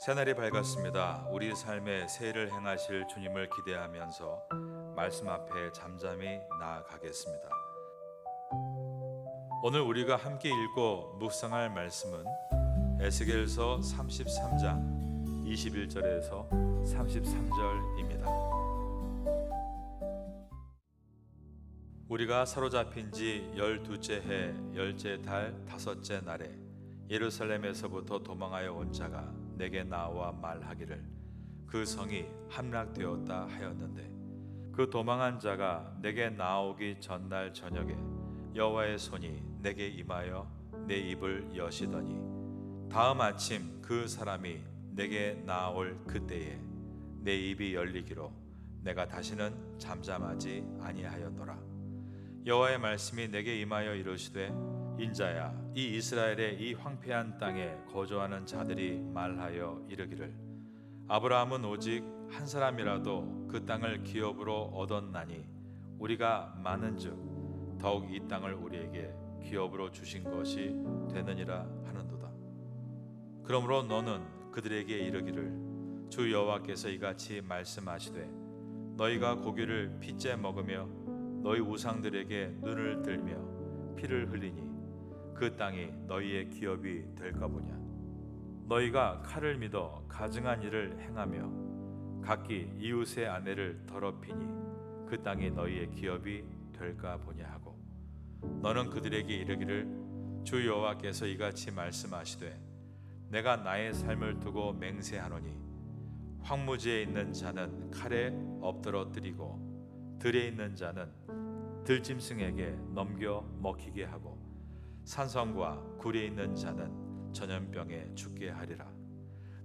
새날이 밝았습니다. 우리 삶에 새해를 행하실 주님을 기대하면서 말씀 앞에 잠잠히 나아가겠습니다. 오늘 우리가 함께 읽고 묵상할 말씀은 에스겔서 33장 21절에서 33절입니다. 우리가 사로잡힌 지 12째 해 10째 달 5째 날에 예루살렘에서부터 도망하여 온 자가 내게 나와 말하기를 그 성이 함락되었다 하였는데, 그 도망한 자가 내게 나오기 전날 저녁에 여호와의 손이 내게 임하여 내 입을 여시더니, 다음 아침 그 사람이 내게 나올 그때에 내 입이 열리기로 내가 다시는 잠잠하지 아니하였노라. 여호와의 말씀이 내게 임하여 이르시되, 인자야, 이 이스라엘의 이 황폐한 땅에 거주하는 자들이 말하여 이르기를 아브라함은 오직 한 사람이라도 그 땅을 기업으로 얻었나니 우리가 많은즉 더욱 이 땅을 우리에게 기업으로 주신 것이 되느니라 하는도다. 그러므로 너는 그들에게 이르기를 주 여호와께서 이같이 말씀하시되, 너희가 고기를 핏째 먹으며 너희 우상들에게 눈을 들며 피를 흘리니 그 땅이 너희의 기업이 될까 보냐. 너희가 칼을 믿어 가증한 일을 행하며 각기 이웃의 아내를 더럽히니 그 땅이 너희의 기업이 될까 보냐 하고, 너는 그들에게 이르기를 주 여호와께서 이같이 말씀하시되, 내가 나의 삶을 두고 맹세하노니 황무지에 있는 자는 칼에 엎드러뜨리고 들에 있는 자는 들짐승에게 넘겨 먹히게 하고 산성과 굴에 있는 자는 전염병에 죽게 하리라.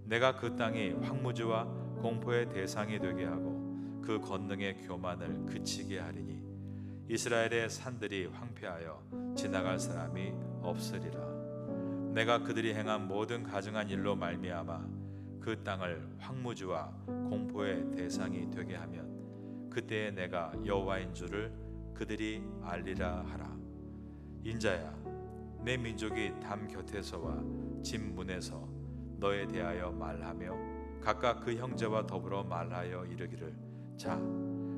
내가 그 땅이 황무지와 공포의 대상이 되게 하고 그 권능의 교만을 그치게 하리니 이스라엘의 산들이 황폐하여 지나갈 사람이 없으리라. 내가 그들이 행한 모든 가증한 일로 말미암아 그 땅을 황무지와 공포의 대상이 되게 하면 그때에 내가 여호와인 줄을 그들이 알리라 하라. 인자야, 내 민족이 담 곁에서와 집 문에서 너에 대하여 말하며 각각 그 형제와 더불어 말하여 이르기를, 자,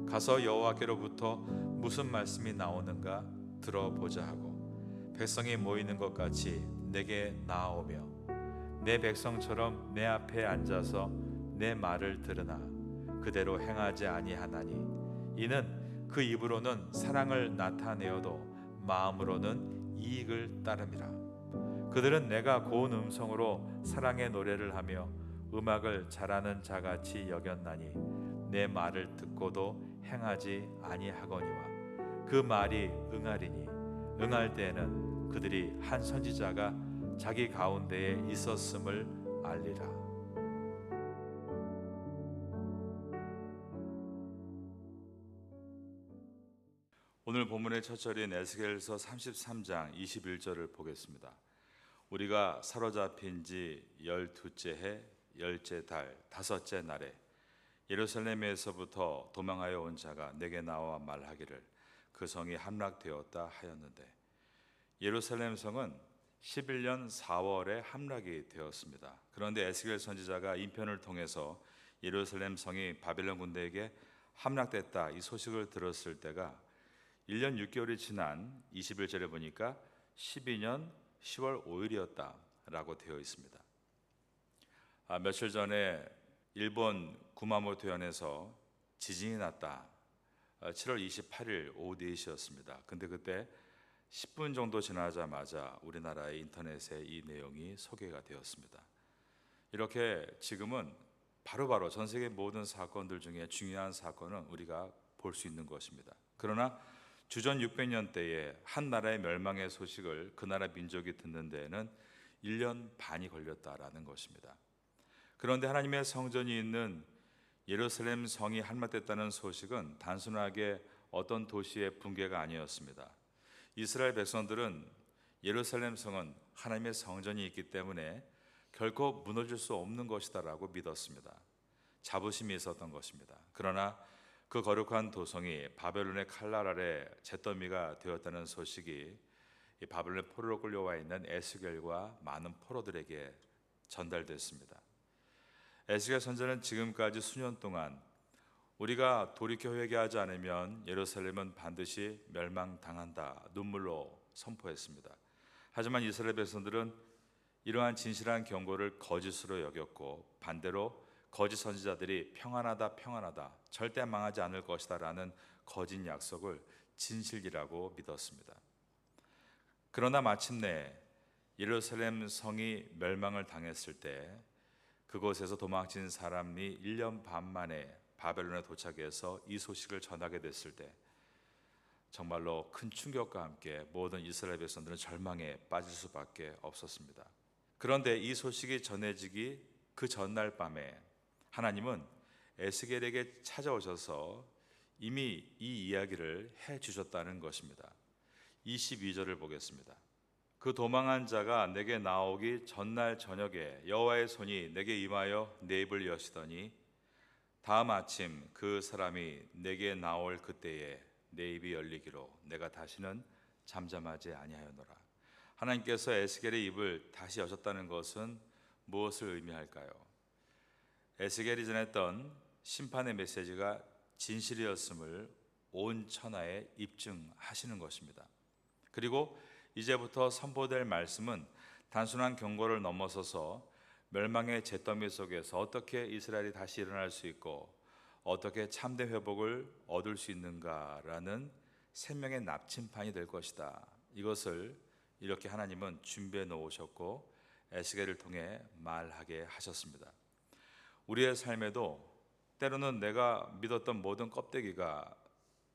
가서 여호와께로부터 무슨 말씀이 나오는가 들어보자 하고 백성이 모이는 것 같이 내게 나아오며 내 백성처럼 내 앞에 앉아서 내 말을 들으나 그대로 행하지 아니하나니, 이는 그 입으로는 사랑을 나타내어도 마음으로는 이익을 따름이라. 그들은 내가 고운 음성으로 사랑의 노래를 하며 음악을 잘하는 자같이 여겼나니 내 말을 듣고도 행하지 아니하거니와 그 말이 응하리니 응할 때에는 그들이 한 선지자가 자기 가운데에 있었음을 알리라. 오늘 본문의 첫 절인 에스겔서 33장 21절을 보겠습니다. 우리가 사로잡힌 지 12째 해 10째 달 5째 날에 예루살렘에서부터 도망하여 온 자가 내게 나와 말하기를 그 성이 함락되었다 하였는데, 예루살렘 성은 11년 4월에 함락이 되었습니다. 그런데 에스겔 선지자가 인편을 통해서 예루살렘 성이 바벨론 군대에게 함락됐다 이 소식을 들었을 때가 1년 6개월이 지난 21절에 보니까 12년 10월 5일이었다라고 되어 있습니다. 며칠 전에 일본 구마모토현에서 지진이 났다. 7월 28일 오후 4시였습니다. 근데 그때 10분 정도 지나자마자 우리나라의 인터넷에 이 내용이 소개가 되었습니다. 이렇게 지금은 바로바로 전 세계 모든 사건들 중에 중요한 사건은 우리가 볼 수 있는 것입니다. 그러나 주전 600년 때에 한 나라의 멸망의 소식을 그 나라 민족이 듣는 데에는 1년 반이 걸렸다라는 것입니다. 그런데 하나님의 성전이 있는 예루살렘 성이 함락됐다는 소식은 단순하게 어떤 도시의 붕괴가 아니었습니다. 이스라엘 백성들은 예루살렘 성은 하나님의 성전이 있기 때문에 결코 무너질 수 없는 것이다라고 믿었습니다. 자부심이 있었던 것입니다. 그러나 그 거룩한 도성이 바벨론의 칼날 아래 잿더미가 되었다는 소식이 이 바벨론의 포로로 끌려와 있는 에스겔과 많은 포로들에게 전달됐습니다. 에스겔 선지자는 지금까지 수년 동안 우리가 돌이켜 회개하지 않으면 예루살렘은 반드시 멸망당한다 눈물로 선포했습니다. 하지만 이스라엘 백성들은 이러한 진실한 경고를 거짓으로 여겼고 반대로 거짓 선지자들이 평안하다 평안하다 절대 망하지 않을 것이다 라는 거짓 약속을 진실이라고 믿었습니다. 그러나 마침내 예루살렘 성이 멸망을 당했을 때 그곳에서 도망친 사람이 1년 반 만에 바벨론에 도착해서 이 소식을 전하게 됐을 때 정말로 큰 충격과 함께 모든 이스라엘 백성들은 절망에 빠질 수밖에 없었습니다. 그런데 이 소식이 전해지기 그 전날 밤에 하나님은 에스겔에게 찾아오셔서 이미 이 이야기를 해 주셨다는 것입니다. 22절을 보겠습니다. 그 도망한 자가 내게 나오기 전날 저녁에 여호와의 손이 내게 임하여 내 입을 여시더니 다음 아침 그 사람이 내게 나올 그때에 내 입이 열리기로 내가 다시는 잠잠하지 아니하였노라. 하나님께서 에스겔의 입을 다시 여셨다는 것은 무엇을 의미할까요? 에스겔이 전했던 심판의 메시지가 진실이었음을 온 천하에 입증하시는 것입니다. 그리고 이제부터 선포될 말씀은 단순한 경고를 넘어서서 멸망의 잿더미 속에서 어떻게 이스라엘이 다시 일어날 수 있고 어떻게 참된 회복을 얻을 수 있는가라는 생명의 나침판이 될 것이다. 이것을 이렇게 하나님은 준비해 놓으셨고 에스겔을 통해 말하게 하셨습니다. 우리의 삶에도 때로는 내가 믿었던 모든 껍데기가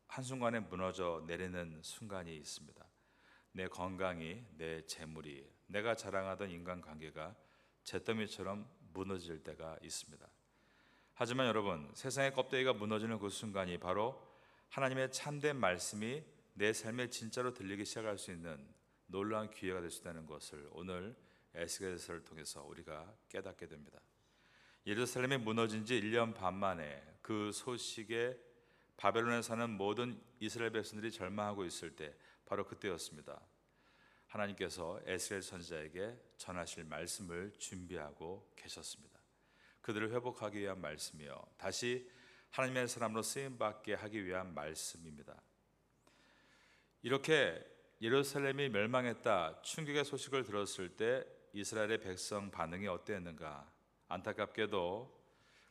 한순간에 무너져 내리는 순간이 있습니다. 내 건강이, 내 재물이, 내가 자랑하던 인간관계가 잿더미처럼 무너질 때가 있습니다. 하지만 여러분, 세상의 껍데기가 무너지는 그 순간이 바로 하나님의 참된 말씀이 내 삶에 진짜로 들리기 시작할 수 있는 놀라운 기회가 될 수 있다는 것을 오늘 에스겔서를 통해서 우리가 깨닫게 됩니다. 예루살렘이 무너진 지 1년 반 만에 그 소식에 바벨론에 사는 모든 이스라엘 백성들이 절망하고 있을 때 바로 그때였습니다. 하나님께서 에스겔 선지자에게 전하실 말씀을 준비하고 계셨습니다. 그들을 회복하기 위한 말씀이요, 다시 하나님의 사람으로 쓰임받게 하기 위한 말씀입니다. 이렇게 예루살렘이 멸망했다 충격의 소식을 들었을 때 이스라엘의 백성 반응이 어땠는가? 안타깝게도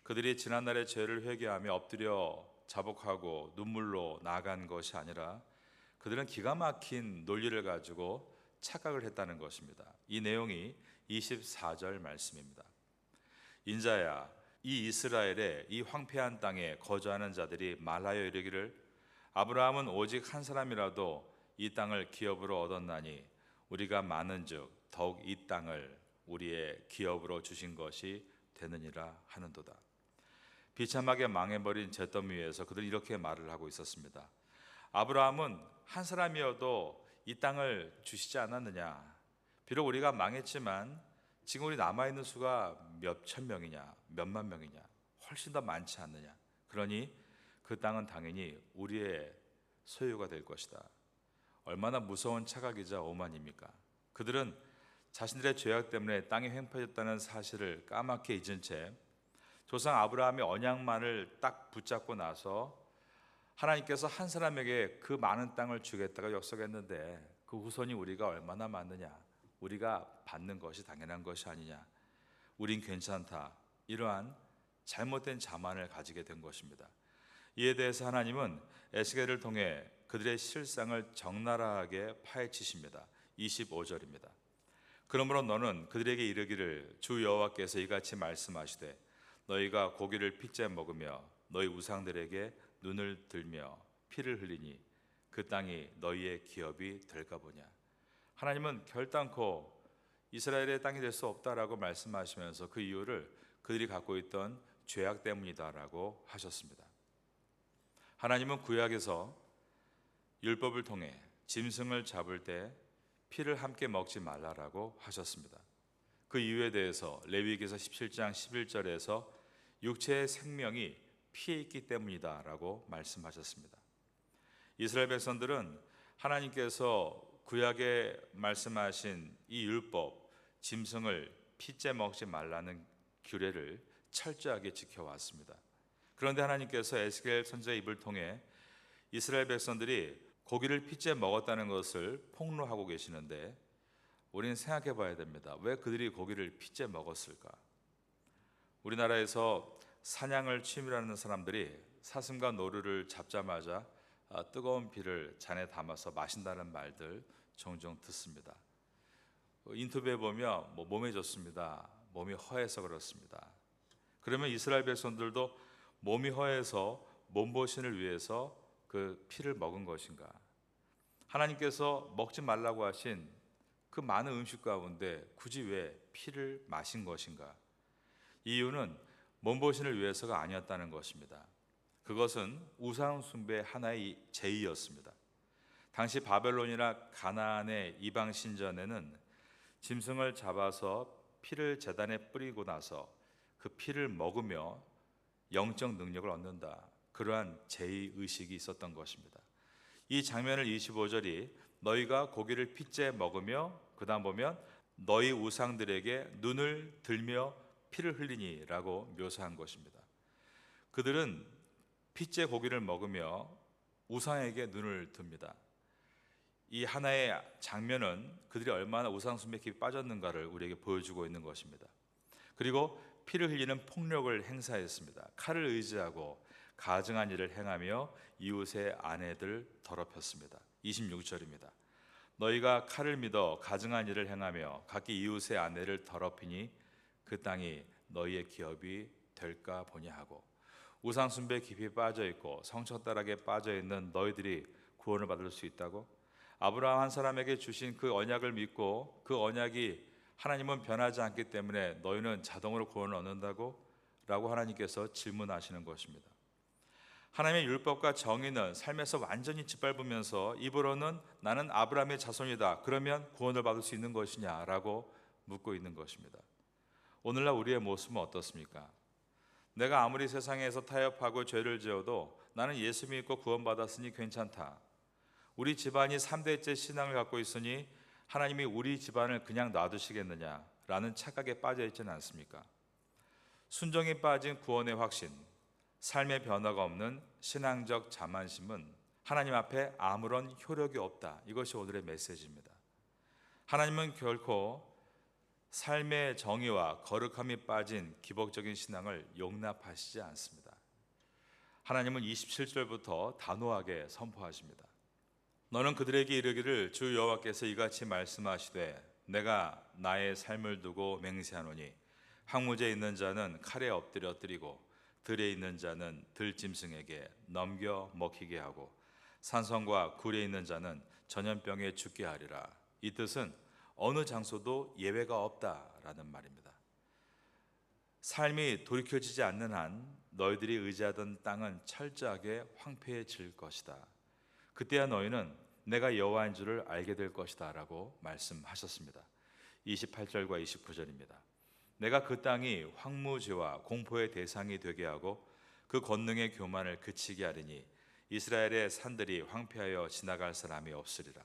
그들이 지난날의 죄를 회개하며 엎드려 자복하고 눈물로 나아간 것이 아니라 그들은 기가 막힌 논리를 가지고 착각을 했다는 것입니다. 이 내용이 24절 말씀입니다. 인자야, 이 이스라엘의 이 황폐한 땅에 거주하는 자들이 말하여 이르기를 아브라함은 오직 한 사람이라도 이 땅을 기업으로 얻었나니 우리가 많은즉 더욱 이 땅을 우리의 기업으로 주신 것이 되느니라 하는도다. 비참하게 망해버린 잿더미 위에서 그들은 이렇게 말을 하고 있었습니다. 아브라함은 한 사람이어도 이 땅을 주시지 않았느냐? 비록 우리가 망했지만 지금 우리 남아있는 수가 몇 천 명이냐, 몇만 명이냐, 훨씬 더 많지 않느냐? 그러니 그 땅은 당연히 우리의 소유가 될 것이다. 얼마나 무서운 착각이자 오만입니까? 그들은 자신들의 죄악 때문에 땅이 횡포해졌다는 사실을 까맣게 잊은 채 조상 아브라함의 언약만을 딱 붙잡고 나서 하나님께서 한 사람에게 그 많은 땅을 주겠다고 약속했는데 그 후손이 우리가 얼마나 많느냐, 우리가 받는 것이 당연한 것이 아니냐, 우린 괜찮다, 이러한 잘못된 자만을 가지게 된 것입니다. 이에 대해서 하나님은 에스겔을 통해 그들의 실상을 적나라하게 파헤치십니다. 25절입니다. 그러므로 너는 그들에게 이르기를 주 여호와께서 이같이 말씀하시되 너희가 고기를 핏째 먹으며 너희 우상들에게 눈을 들며 피를 흘리니 그 땅이 너희의 기업이 될까 보냐. 하나님은 결단코 이스라엘의 땅이 될 수 없다라고 말씀하시면서 그 이유를 그들이 갖고 있던 죄악 때문이다라고 하셨습니다. 하나님은 구약에서 율법을 통해 짐승을 잡을 때 피를 함께 먹지 말라라고 하셨습니다. 그 이유에 대해서 레위기서 17장 11절에서 육체의 생명이 피에 있기 때문이다라고 말씀하셨습니다. 이스라엘 백성들은 하나님께서 구약에 말씀하신 이 율법, 짐승을 피째 먹지 말라는 규례를 철저하게 지켜왔습니다. 그런데 하나님께서 에스겔 선지자의 입을 통해 이스라엘 백성들이 고기를 핏째 먹었다는 것을 폭로하고 계시는데, 우리는 생각해 봐야 됩니다. 왜 그들이 고기를 핏째 먹었을까? 우리나라에서 사냥을 취미로 하는 사람들이 사슴과 노루를 잡자마자 뜨거운 피를 잔에 담아서 마신다는 말들 종종 듣습니다. 인터뷰에 보면 몸에 좋습니다, 몸이 허해서 그렇습니다. 그러면 이스라엘 백성들도 몸이 허해서 몸보신을 위해서 그 피를 먹은 것인가? 하나님께서 먹지 말라고 하신 그 많은 음식 가운데 굳이 왜 피를 마신 것인가? 이유는 몸보신을 위해서가 아니었다는 것입니다. 그것은 우상 숭배 하나의 제의였습니다. 당시 바벨론이나 가나안의 이방 신전에는 짐승을 잡아서 피를 제단에 뿌리고 나서 그 피를 먹으며 영적 능력을 얻는다, 그러한 제의 의식이 있었던 것입니다. 이 장면을 25절이 너희가 고기를 핏째 먹으며, 그 다음 보면 너희 우상들에게 눈을 들며 피를 흘리니 라고 묘사한 것입니다. 그들은 핏째 고기를 먹으며 우상에게 눈을 듭니다. 이 하나의 장면은 그들이 얼마나 우상 숭배에 깊이 빠졌는가를 우리에게 보여주고 있는 것입니다. 그리고 피를 흘리는 폭력을 행사했습니다. 칼을 의지하고 가증한 일을 행하며 이웃의 아내들 더럽혔습니다. 26절입니다. 너희가 칼을 믿어 가증한 일을 행하며 각기 이웃의 아내를 더럽히니 그 땅이 너희의 기업이 될까 보냐 하고, 우상 숭배에 깊이 빠져 있고 성처다락에 빠져 있는 너희들이 구원을 받을 수 있다고? 아브라함 한 사람에게 주신 그 언약을 믿고 그 언약이 하나님은 변하지 않기 때문에 너희는 자동으로 구원을 얻는다고? 라고 하나님께서 질문하시는 것입니다. 하나님의 율법과 정의는 삶에서 완전히 짓밟으면서 입으로는 나는 아브라함의 자손이다, 그러면 구원을 받을 수 있는 것이냐 라고 묻고 있는 것입니다. 오늘날 우리의 모습은 어떻습니까? 내가 아무리 세상에서 타협하고 죄를 지어도 나는 예수 믿고 구원받았으니 괜찮다, 우리 집안이 3대째 신앙을 갖고 있으니 하나님이 우리 집안을 그냥 놔두시겠느냐라는 착각에 빠져 있지는 않습니까? 순종이 빠진 구원의 확신, 삶의 변화가 없는 신앙적 자만심은 하나님 앞에 아무런 효력이 없다, 이것이 오늘의 메시지입니다. 하나님은 결코 삶의 정의와 거룩함이 빠진 기복적인 신앙을 용납하시지 않습니다. 하나님은 27절부터 단호하게 선포하십니다. 너는 그들에게 이르기를 주 여호와께서 이같이 말씀하시되 내가 나의 삶을 두고 맹세하노니 황무지에 있는 자는 칼에 엎드려 뜨리고 들에 있는 자는 들짐승에게 넘겨 먹히게 하고 산성과 굴에 있는 자는 전염병에 죽게 하리라. 이 뜻은 어느 장소도 예외가 없다라는 말입니다. 삶이 돌이켜지지 않는 한 너희들이 의지하던 땅은 철저하게 황폐해질 것이다. 그때야 너희는 내가 여호와인 줄을 알게 될 것이다 라고 말씀하셨습니다. 28절과 29절입니다. 내가 그 땅이 황무지와 공포의 대상이 되게 하고 그 권능의 교만을 그치게 하리니 이스라엘의 산들이 황폐하여 지나갈 사람이 없으리라.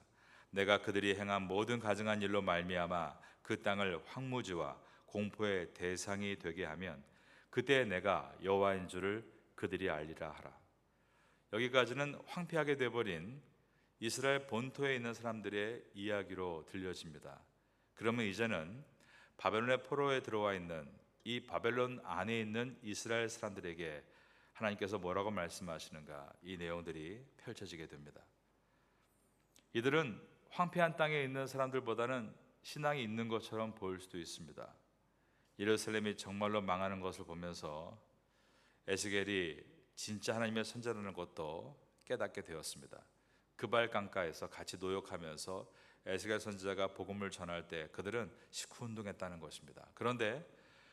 내가 그들이 행한 모든 가증한 일로 말미암아 그 땅을 황무지와 공포의 대상이 되게 하면 그때 내가 여호와인 줄을 그들이 알리라 하라. 여기까지는 황폐하게 되어버린 이스라엘 본토에 있는 사람들의 이야기로 들려집니다. 그러면 이제는 바벨론의 포로에 들어와 있는 이 바벨론 안에 있는 이스라엘 사람들에게 하나님께서 뭐라고 말씀하시는가, 이 내용들이 펼쳐지게 됩니다. 이들은 황폐한 땅에 있는 사람들보다는 신앙이 있는 것처럼 보일 수도 있습니다. 예루살렘이 정말로 망하는 것을 보면서 에스겔이 진짜 하나님의 선자라는 것도 깨닫게 되었습니다. 그발 강가에서 같이 노역하면서 에스겔 선지자가 복음을 전할 때 그들은 식후운동했다는 것입니다. 그런데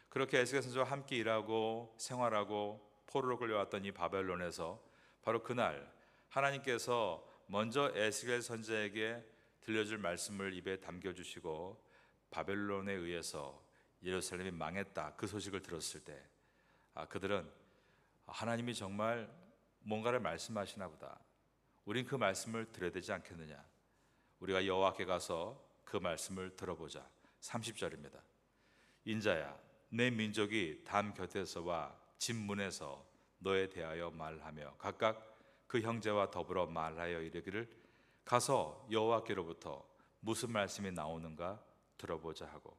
그렇게 에스겔 선지자와 함께 일하고 생활하고 포로로 끌려왔던 이 바벨론에서 바로 그날 하나님께서 먼저 에스겔 선지자에게 들려줄 말씀을 입에 담겨주시고 바벨론에 의해서 예루살렘이 망했다, 그 소식을 들었을 때 그들은 하나님이 정말 뭔가를 말씀하시나 보다, 우린 그 말씀을 들어야 되지 않겠느냐, 우리가 여호와께 가서 그 말씀을 들어보자. 30절입니다. 인자야, 내 민족이 담 곁에서와 집 문에서 너에 대하여 말하며 각각 그 형제와 더불어 말하여 이르기를 가서 여호와께로부터 무슨 말씀이 나오는가 들어보자 하고.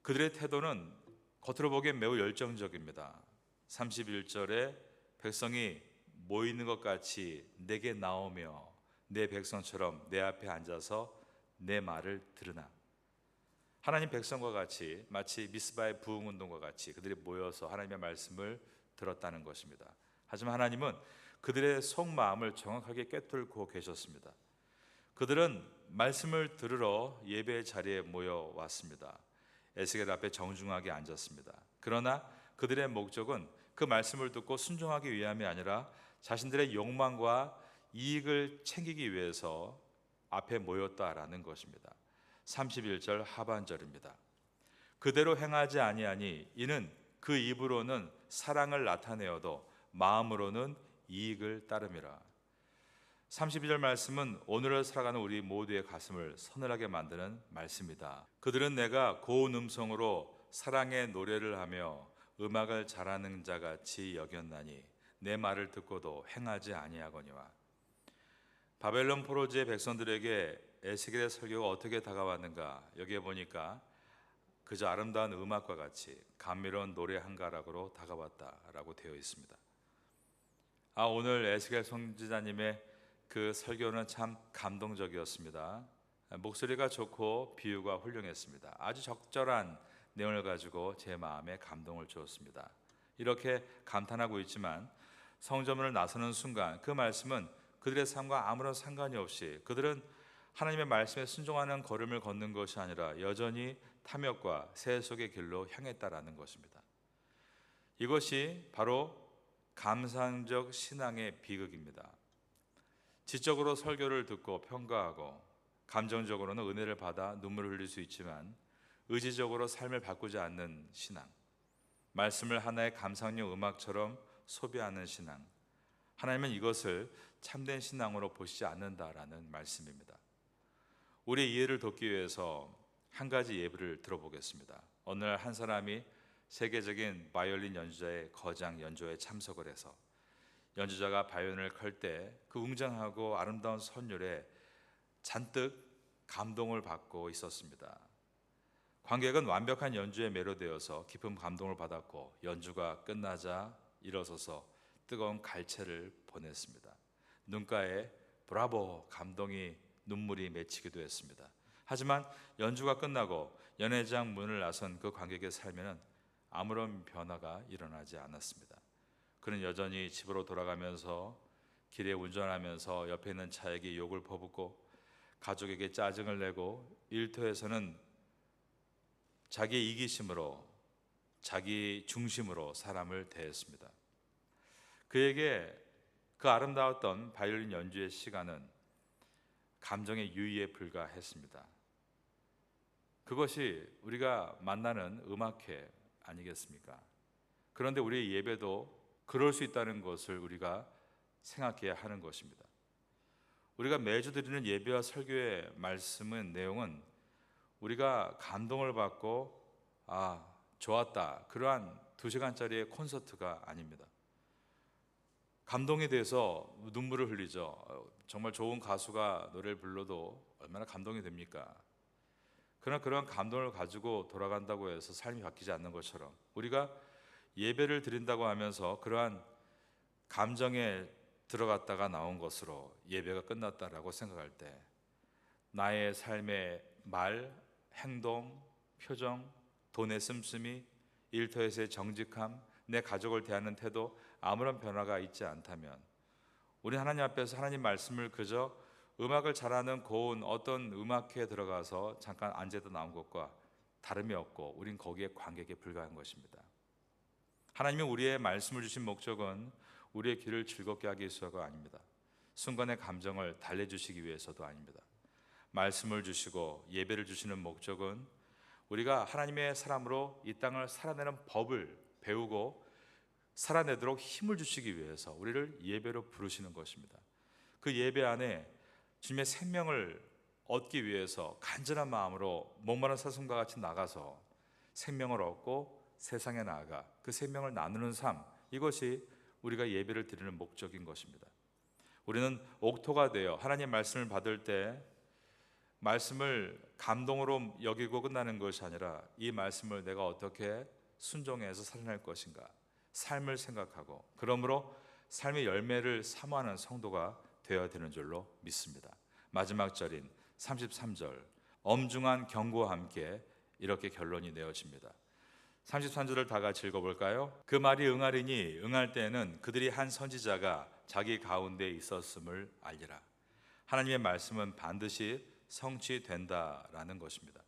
그들의 태도는 겉으로 보기엔 매우 열정적입니다. 31절에 백성이 모이는 것 같이 내게 나오며 내 백성처럼 내 앞에 앉아서 내 말을 들으나. 하나님 백성과 같이 마치 미스바의 부흥운동과 같이 그들이 모여서 하나님의 말씀을 들었다는 것입니다. 하지만 하나님은 그들의 속마음을 정확하게 꿰뚫고 계셨습니다. 그들은 말씀을 들으러 예배 자리에 모여왔습니다. 에스겔 앞에 정중하게 앉았습니다. 그러나 그들의 목적은 그 말씀을 듣고 순종하기 위함이 아니라 자신들의 욕망과 이익을 챙기기 위해서 앞에 모였다라는 것입니다. 31절 하반절입니다. 그대로 행하지 아니하니 이는 그 입으로는 사랑을 나타내어도 마음으로는 이익을 따름이라. 32절 말씀은 오늘을 살아가는 우리 모두의 가슴을 서늘하게 만드는 말씀이다. 그들은 내가 고운 음성으로 사랑의 노래를 하며 음악을 잘하는 자 같이 여겼나니 내 말을 듣고도 행하지 아니하거니와. 바벨론 포로지의 백성들에게 에스겔의 설교가 어떻게 다가왔는가, 여기에 보니까 그저 아름다운 음악과 같이 감미로운 노래 한 가락으로 다가왔다라고 되어 있습니다. 오늘 에스겔 선지자님의 그 설교는 참 감동적이었습니다. 목소리가 좋고 비유가 훌륭했습니다. 아주 적절한 내용을 가지고 제 마음에 감동을 주었습니다. 이렇게 감탄하고 있지만 성전문을 나서는 순간 그 말씀은 그들의 삶과 아무런 상관이 없이 그들은 하나님의 말씀에 순종하는 걸음을 걷는 것이 아니라 여전히 탐욕과 세속의 길로 향했다라는 것입니다. 이것이 바로 감상적 신앙의 비극입니다. 지적으로 설교를 듣고 평가하고 감정적으로는 은혜를 받아 눈물을 흘릴 수 있지만 의지적으로 삶을 바꾸지 않는 신앙, 말씀을 하나의 감상용 음악처럼 소비하는 신앙, 하나님은 이것을 참된 신앙으로 보시지 않는다라는 말씀입니다. 우리의 이해를 돕기 위해서 한 가지 예를 들어보겠습니다. 어느 날 한 사람이 세계적인 바이올린 연주자의 거장 연주회에 참석을 해서 연주자가 바이올린을 컬 때 그 웅장하고 아름다운 선율에 잔뜩 감동을 받고 있었습니다. 관객은 완벽한 연주에 매료되어서 깊은 감동을 받았고 연주가 끝나자 일어서서 뜨거운 갈채를 보냈습니다. 눈가에 브라보 감동이 눈물이 맺히기도 했습니다. 하지만 연주가 끝나고 연회장 문을 나선 그 관객의 삶에는 아무런 변화가 일어나지 않았습니다. 그는 여전히 집으로 돌아가면서 길에 운전하면서 옆에 있는 차에게 욕을 퍼붓고 가족에게 짜증을 내고 일터에서는 자기 이기심으로 자기 중심으로 사람을 대했습니다. 그에게 그 아름다웠던 바이올린 연주의 시간은 감정의 유의에 불과했습니다. 그것이 우리가 만나는 음악회 아니겠습니까? 그런데 우리의 예배도 그럴 수 있다는 것을 우리가 생각해야 하는 것입니다. 우리가 매주 드리는 예배와 설교의 말씀은 내용은 우리가 감동을 받고 좋았다 그러한 2시간짜리의 콘서트가 아닙니다. 감동에 대해서 눈물을 흘리죠. 정말 좋은 가수가 노래를 불러도 얼마나 감동이 됩니까? 그러나 그런 감동을 가지고 돌아간다고 해서 삶이 바뀌지 않는 것처럼 우리가 예배를 드린다고 하면서 그러한 감정에 들어갔다가 나온 것으로 예배가 끝났다라고 생각할 때 나의 삶의 말, 행동, 표정, 돈의 씀씀이, 일터에서의 정직함, 내 가족을 대하는 태도 아무런 변화가 있지 않다면 우리 하나님 앞에서 하나님 말씀을 그저 음악을 잘하는 고운 어떤 음악회에 들어가서 잠깐 앉아도 나온 것과 다름이 없고 우린 거기에 관객에 불과한 것입니다. 하나님이 우리의 말씀을 주신 목적은 우리의 길을 즐겁게 하기 위해서가 아닙니다. 순간의 감정을 달래주시기 위해서도 아닙니다. 말씀을 주시고 예배를 주시는 목적은 우리가 하나님의 사람으로 이 땅을 살아내는 법을 배우고 살아내도록 힘을 주시기 위해서 우리를 예배로 부르시는 것입니다. 그 예배 안에 주님의 생명을 얻기 위해서 간절한 마음으로 목마른 사슴과 같이 나가서 생명을 얻고 세상에 나아가 그 생명을 나누는 삶, 이것이 우리가 예배를 드리는 목적인 것입니다. 우리는 옥토가 되어 하나님 말씀을 받을 때 말씀을 감동으로 여기고 끝나는 것이 아니라 이 말씀을 내가 어떻게 순종해서 살아낼 것인가, 삶을 생각하고 그러므로 삶의 열매를 사모하는 성도가 되어야 되는 줄로 믿습니다. 마지막 절인 33절, 엄중한 경고와 함께 이렇게 결론이 내어집니다. 33절을 다 같이 읽어볼까요? 그 말이 응하리니 응할 때에는 그들이 한 선지자가 자기 가운데 있었음을 알리라. 하나님의 말씀은 반드시 성취된다라는 것입니다.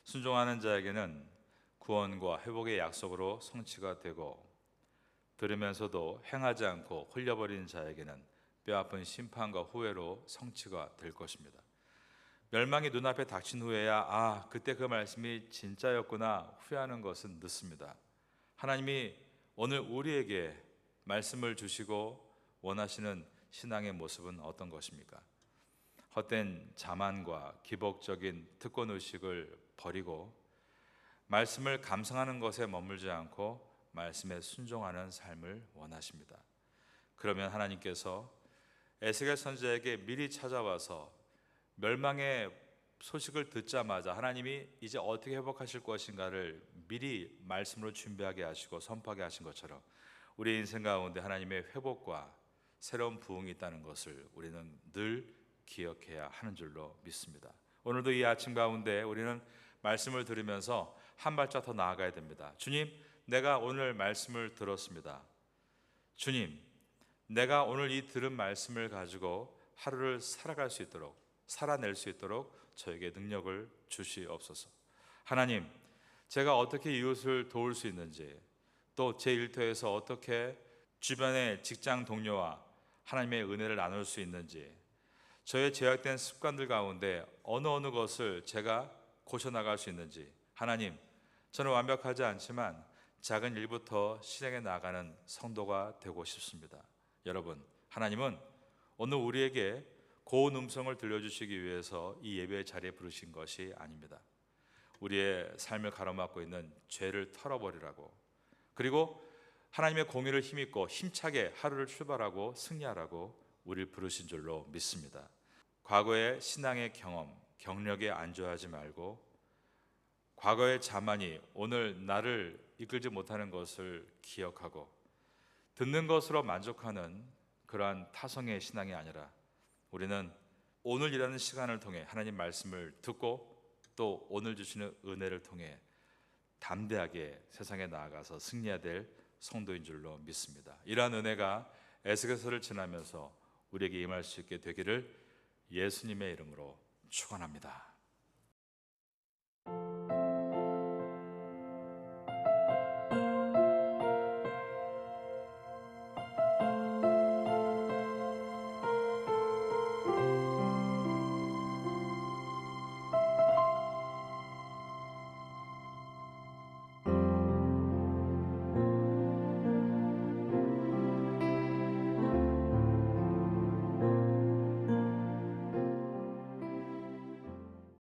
순종하는 자에게는 구원과 회복의 약속으로 성취가 되고, 들으면서도 행하지 않고 흘려버린 자에게는 뼈아픈 심판과 후회로 성취가 될 것입니다. 멸망이 눈앞에 닥친 후에야 그때 그 말씀이 진짜였구나 후회하는 것은 늦습니다. 하나님이 오늘 우리에게 말씀을 주시고 원하시는 신앙의 모습은 어떤 것입니까? 헛된 자만과 기복적인 특권의식을 버리고 말씀을 감상하는 것에 머물지 않고 말씀에 순종하는 삶을 원하십니다. 그러면 하나님께서 에스겔 선지자에게 미리 찾아와서 멸망의 소식을 듣자마자 하나님이 이제 어떻게 회복하실 것인가를 미리 말씀으로 준비하게 하시고 선포하게 하신 것처럼 우리 인생 가운데 하나님의 회복과 새로운 부흥이 있다는 것을 우리는 늘 기억해야 하는 줄로 믿습니다. 오늘도 이 아침 가운데 우리는 말씀을 들으면서 한 발짝 더 나아가야 됩니다. 주님, 내가 오늘 말씀을 들었습니다. 주님, 내가 오늘 이 들은 말씀을 가지고 하루를 살아갈 수 있도록, 살아낼 수 있도록 저에게 능력을 주시옵소서. 하나님, 제가 어떻게 이웃을 도울 수 있는지, 또 제 일터에서 어떻게 주변의 직장 동료와 하나님의 은혜를 나눌 수 있는지, 저의 제약된 습관들 가운데 어느 것을 제가 고쳐나갈 수 있는지, 하나님, 저는 완벽하지 않지만 작은 일부터 실행해 나가는 성도가 되고 싶습니다. 여러분, 하나님은 오늘 우리에게 고운 음성을 들려주시기 위해서 이 예배의 자리에 부르신 것이 아닙니다. 우리의 삶을 가로막고 있는 죄를 털어버리라고, 그리고 하나님의 공의를 힘입고 힘차게 하루를 출발하고 승리하라고 우리를 부르신 줄로 믿습니다. 과거의 신앙의 경험, 경력에 안주하지 말고 과거의 자만이 오늘 나를 이끌지 못하는 것을 기억하고 듣는 것으로 만족하는 그러한 타성의 신앙이 아니라 우리는 오늘이라는 시간을 통해 하나님 말씀을 듣고 또 오늘 주시는 은혜를 통해 담대하게 세상에 나아가서 승리해야 될 성도인 줄로 믿습니다. 이러한 은혜가 에스겔서를 지나면서 우리에게 임할 수 있게 되기를 예수님의 이름으로 축원합니다.